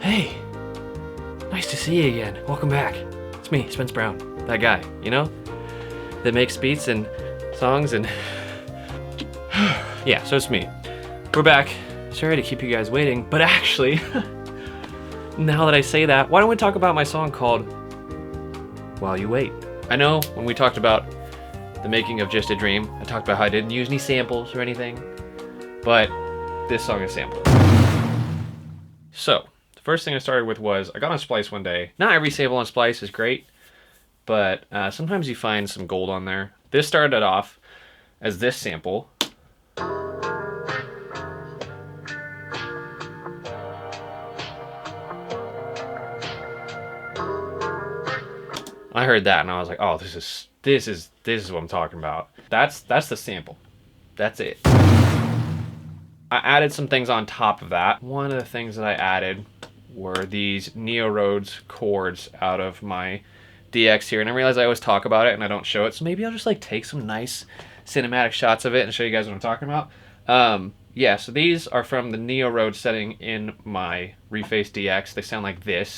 Hey, nice to see you again. Welcome back. It's me, Spence Brown, that guy, you know? That makes beats and songs and... yeah, so it's me. We're back. Sorry to keep you guys waiting, but actually, now that I say that, why don't we talk about my song called While You Wait? I know when we talked about the making of Just a Dream, I talked about how I didn't use any samples or anything, but this song is sampled. So, the first thing I started with was, I got on Splice one day. Not every sample on Splice is great, but sometimes you find some gold on there. This started off as this sample. I heard that and I was like, oh, this is what I'm talking about. That's the sample. That's it. I added some things on top of that. One of the things that I added were these Neo Rhodes chords out of my DX here, and I realize I always talk about it and I don't show it, so maybe I'll just like take some nice cinematic shots of it and show you guys what I'm talking about. Yeah, so these are from the Neo Rhodes setting in my Reface DX. They sound like this.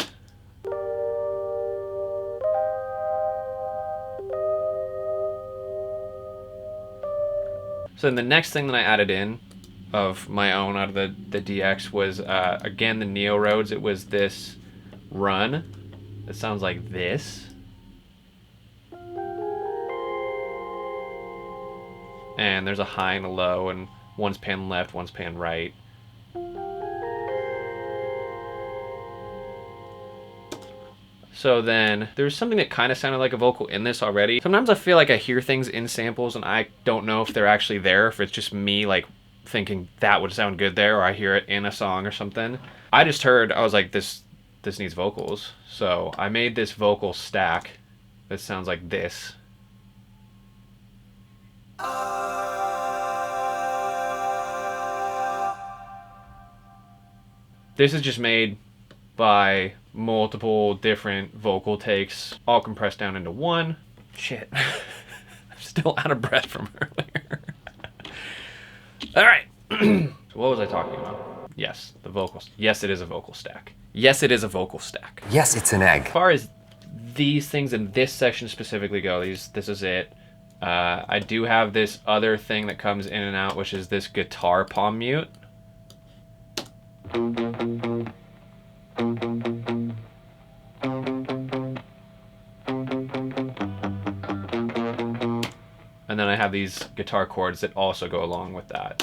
So then the next thing that I added in of my own out of the DX was, again, the Neo Rhodes. It was this run. It sounds like this. And there's a high and a low, and one's pan left, one's pan right. So then there's something that kind of sounded like a vocal in this already. Sometimes I feel like I hear things in samples and I don't know if they're actually there, if it's just me like thinking that would sound good there, or I hear it in a song or something. I just heard, I was like, this needs vocals. So I made this vocal stack that sounds like this. This is just made by multiple different vocal takes, all compressed down into one. Shit. I'm still out of breath from earlier. All right. So what was I talking about? Yes, the vocals. Yes, it is a vocal stack. Yes, it is a vocal stack. Yes, it's an egg. As far as these things in this section specifically go, this is it. I do have this other thing that comes in and out, which is this guitar palm mute. And then I have these guitar chords that also go along with that,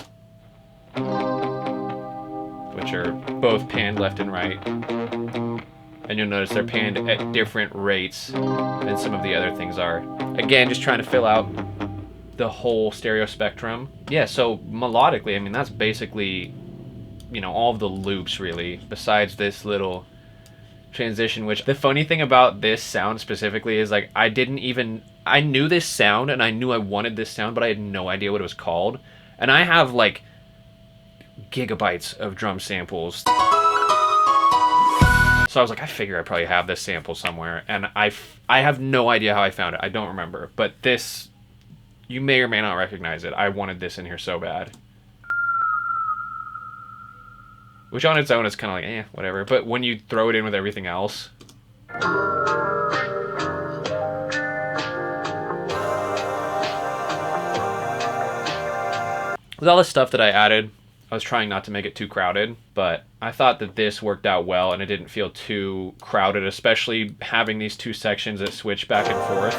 which are both panned left and right. And you'll notice they're panned at different rates than some of the other things are. Again, just trying to fill out the whole stereo spectrum. Yeah, so melodically, I mean, that's basically, you know, all of the loops really, besides this little transition, which the funny thing about this sound specifically is like I knew this sound and I knew I wanted this sound, but I had no idea what it was called. And I have like gigabytes of drum samples. So I was like, I figure I probably have this sample somewhere, and I have no idea how I found it. I don't remember, but this, you may or may not recognize it. I wanted this in here so bad. Which on its own is kind of like, eh, whatever. But when you throw it in with everything else. With all the stuff that I added, I was trying not to make it too crowded, but I thought that this worked out well and it didn't feel too crowded, especially having these two sections that switch back and forth.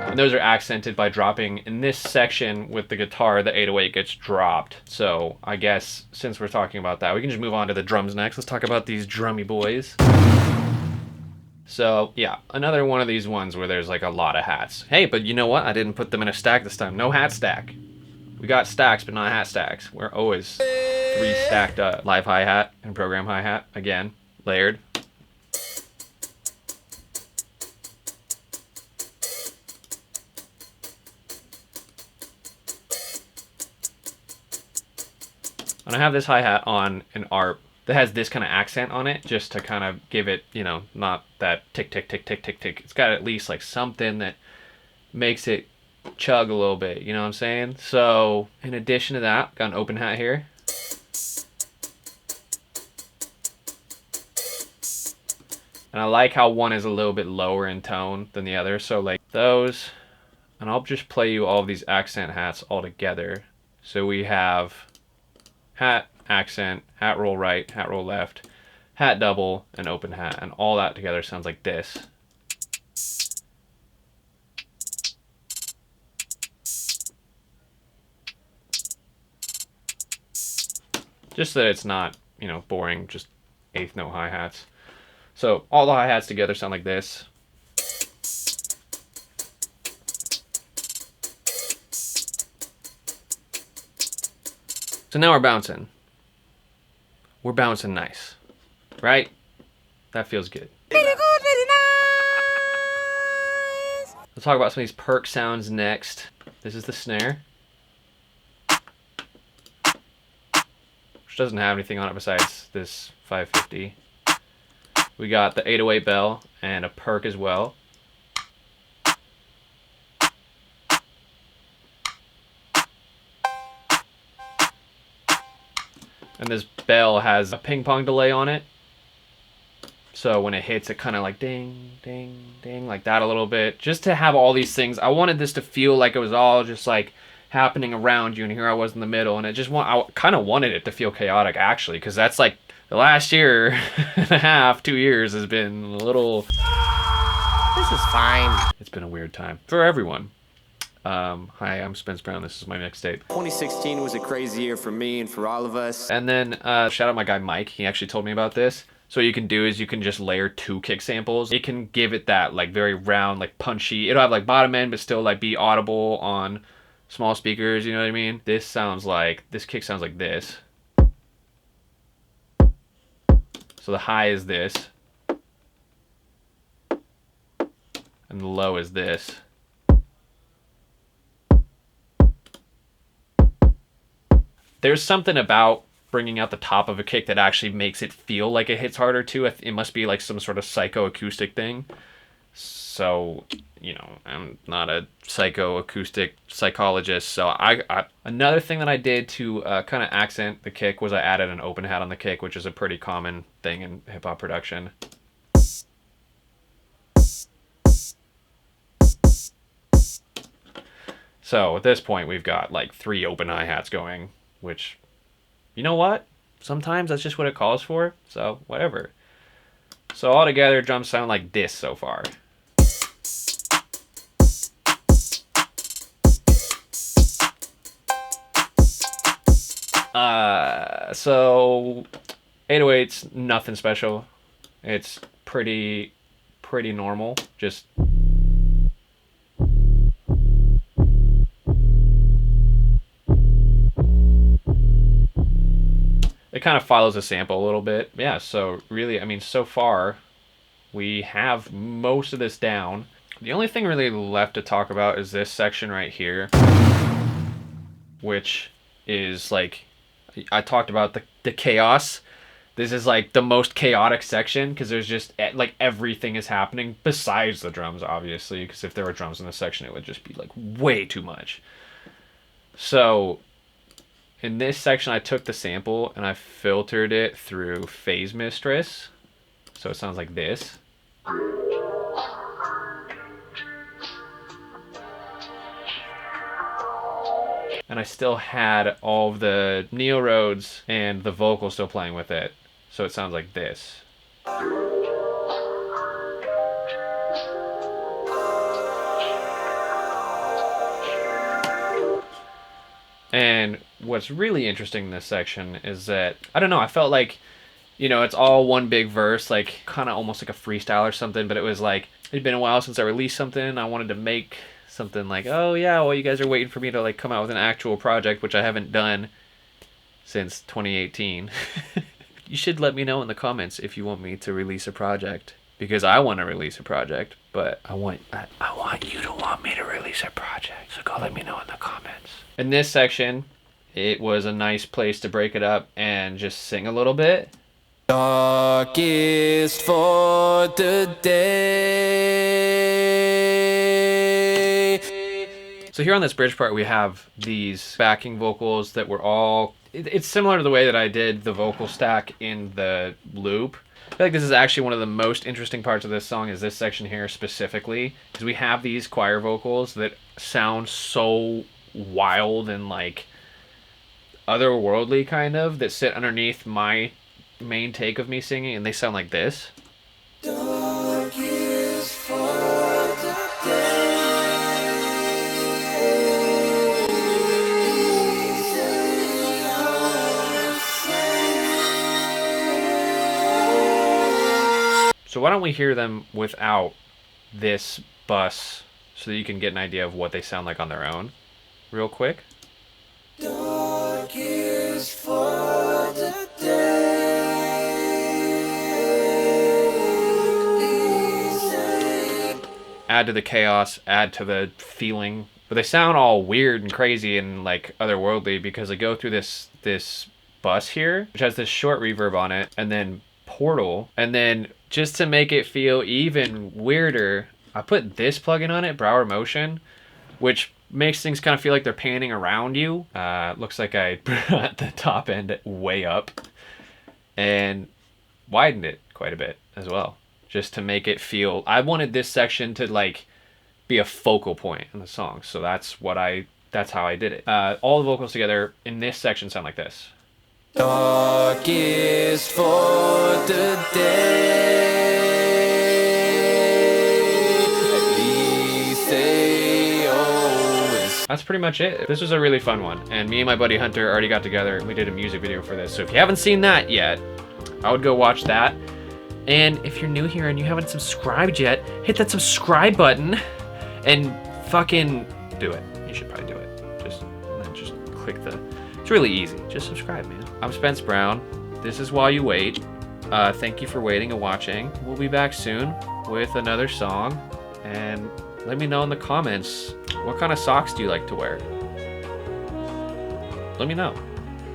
And those are accented by dropping in this section with the guitar, the 808 gets dropped. So I guess since we're talking about that, we can just move on to the drums next. Let's talk about these drummy boys. So yeah, another one of these ones where there's like a lot of hats. Hey, but you know what? I didn't put them in a stack this time. No hat stack. We got stacks, but not hat stacks. We're always 3 stacked up. Live hi-hat and program hi-hat, again, layered. And I have this hi-hat on an ARP that has this kind of accent on it, just to kind of give it, you know, not that tick, tick, tick, tick, tick, tick. It's got at least like something that makes it chug a little bit, you know what I'm saying? So in addition to that, got an open hat here. And I like how one is a little bit lower in tone than the other, so like those. And I'll just play you all of these accent hats all together. So we have hat, accent, hat roll right, hat roll left, hat double, and open hat. And all that together sounds like this. Just that it's not, you know, boring, just eighth note hi-hats. So all the hi-hats together sound like this. So now we're bouncing. We're bouncing nice, right? That feels good. Very good, very nice. We'll talk about some of these perk sounds next. This is the snare, which doesn't have anything on it besides this 550. We got the 808 bell and a perk as well. And this bell has a ping pong delay on it. So when it hits, it kind of like ding, ding, ding, like that a little bit. Just to have all these things. I wanted this to feel like it was all just like happening around you, and here I was in the middle. And I kind of wanted it to feel chaotic, actually, because that's like the last year and a half, 2 years has been a little... This is fine. It's been a weird time for everyone. Hi, I'm Spence Brown. This is my mixtape. 2016 was a crazy year for me and for all of us. And then shout out my guy Mike. He actually told me about this. So what you can do is you can just layer 2 kick samples. It can give it that like very round, like punchy. It'll have like bottom end, but still like be audible on small speakers. You know what I mean? This kick sounds like this. So the high is this, and the low is this. There's something about bringing out the top of a kick that actually makes it feel like it hits harder too. It must be like some sort of psychoacoustic thing. So, you know, I'm not a psychoacoustic psychologist. So another thing that I did to kind of accent the kick was I added an open hat on the kick, which is a pretty common thing in hip hop production. So at this point, we've got like 3 open hi-hats going, which, you know what? Sometimes that's just what it calls for. So whatever. So altogether, drums sound like this so far. So 808's nothing special. It's pretty normal. Just it kind of follows a sample a little bit. Yeah, so really, I mean, so far we have most of this down. The only thing really left to talk about is this section right here, which is like, I talked about the chaos. This is like the most chaotic section because there's just like everything is happening besides the drums, obviously, because if there were drums in this section, it would just be like way too much. So in this section, I took the sample and I filtered it through Phase Mistress. So it sounds like this. And I still had all of the Neo Rhodes and the vocal still playing with it. So it sounds like this. And what's really interesting in this section is that, I don't know, I felt like, you know, it's all one big verse, like kind of almost like a freestyle or something, but it was like, it'd been a while since I released something. I wanted to make something like, oh yeah, well you guys are waiting for me to like come out with an actual project, which I haven't done since 2018. You should let me know in the comments if you want me to release a project, because I want to release a project, but I want you to want me to release a project. So go let me know in the comments. In this section, it was a nice place to break it up and just sing a little bit. Darkest for the day, So here on this bridge part, we have these backing vocals that were all... It's similar to the way that I did the vocal stack in the loop. I feel like this is actually one of the most interesting parts of this song, is this section here specifically, because we have these choir vocals that sound so wild and like otherworldly kind of, that sit underneath my main take of me singing, and they sound like this. So why don't we hear them without this bus so that you can get an idea of what they sound like on their own real quick. Dark is for the day. Add to the chaos, add to the feeling. But they sound all weird and crazy and like otherworldly because they go through this bus here, which has this short reverb on it, and then portal, and then just to make it feel even weirder, I put this plugin on it, Brower Motion, which makes things kind of feel like they're panning around you. Looks like I brought the top end way up and widened it quite a bit as well, just to make it feel... I wanted this section to like be a focal point in the song, so that's how I did it. All the vocals together in this section sound like this. Dark is for the day. At least they always. That's pretty much it. This was a really fun one, and me and my buddy Hunter already got together and we did a music video for this. So if you haven't seen that yet, I would go watch that. And if you're new here and you haven't subscribed yet, hit that subscribe button and fucking do it. You should probably do it. Just click the... It's really easy. Just subscribe, man. I'm Spence Brown. This is While You Wait. Thank you for waiting and watching. We'll be back soon with another song. And let me know in the comments, what kind of socks do you like to wear? Let me know.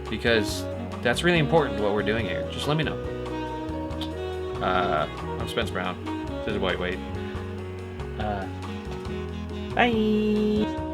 Because that's really important what we're doing here. Just let me know. I'm Spence Brown. This is While You Wait. Bye.